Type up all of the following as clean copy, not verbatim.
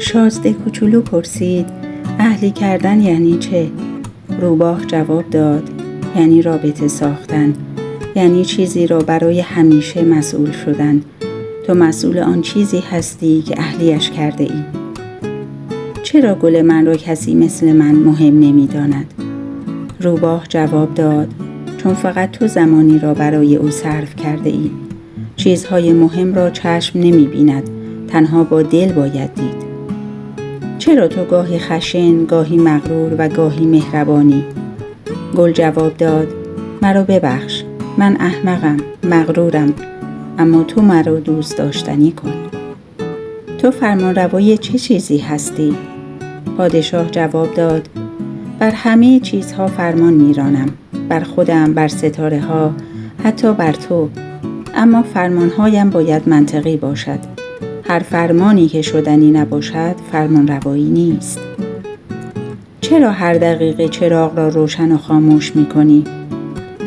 شازده کوچولو پرسید اهلی کردن یعنی چه؟ روباه جواب داد یعنی رابطه ساختن، یعنی چیزی را برای همیشه مسئول شدن. تو مسئول آن چیزی هستی که اهلیش کرده ای. چرا گل من را کسی مثل من مهم نمی داند؟ روباه جواب داد چون فقط تو زمانی را برای او صرف کرده ای. چیزهای مهم را چشم نمی بیند، تنها با دل باید دید. چرا تو گاهی خشن، گاهی مغرور و گاهی مهربانی؟ گل جواب داد مرا ببخش، من احمقم، مغرورم، اما تو مرا دوست داشتنی کن. تو فرمانروای چه چیزی هستی؟ پادشاه جواب داد بر همه چیزها فرمان میرانم، بر خودم، بر ستاره ها، حتی بر تو. اما فرمانهایم باید منطقی باشد. هر فرمانی که شدنی نباشد فرمانروایی نیست. چرا هر دقیقه چراغ را روشن و خاموش می کنی؟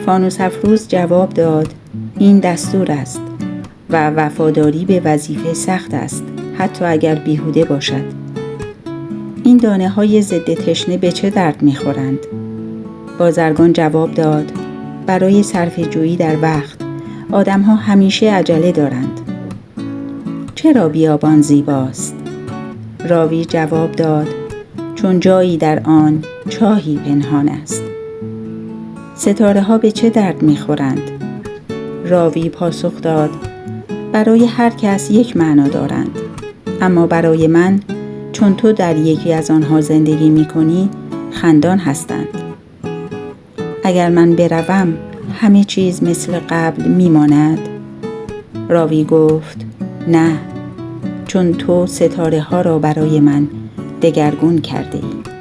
فانوس افروز جواب داد این دستور است و وفاداری به وظیفه سخت است، حتی اگر بیهوده باشد. این دانه های ضد تشنه به چه درد می خورند؟ بازرگان جواب داد برای صرفه جویی در وقت. آدم ها همیشه عجله دارند. چرا بیابان زیباست؟ راوی جواب داد چون جایی در آن چاهی پنهان است. ستاره ها به چه درد می خورند؟ راوی پاسخ داد برای هر کس یک معنا دارند، اما برای من چون تو در یکی از آنها زندگی می کنی خندان هستند. اگر من بروم همه چیز مثل قبل می ماند؟ راوی گفت نه، چون تو ستاره ها را برای من دگرگون کرده ای.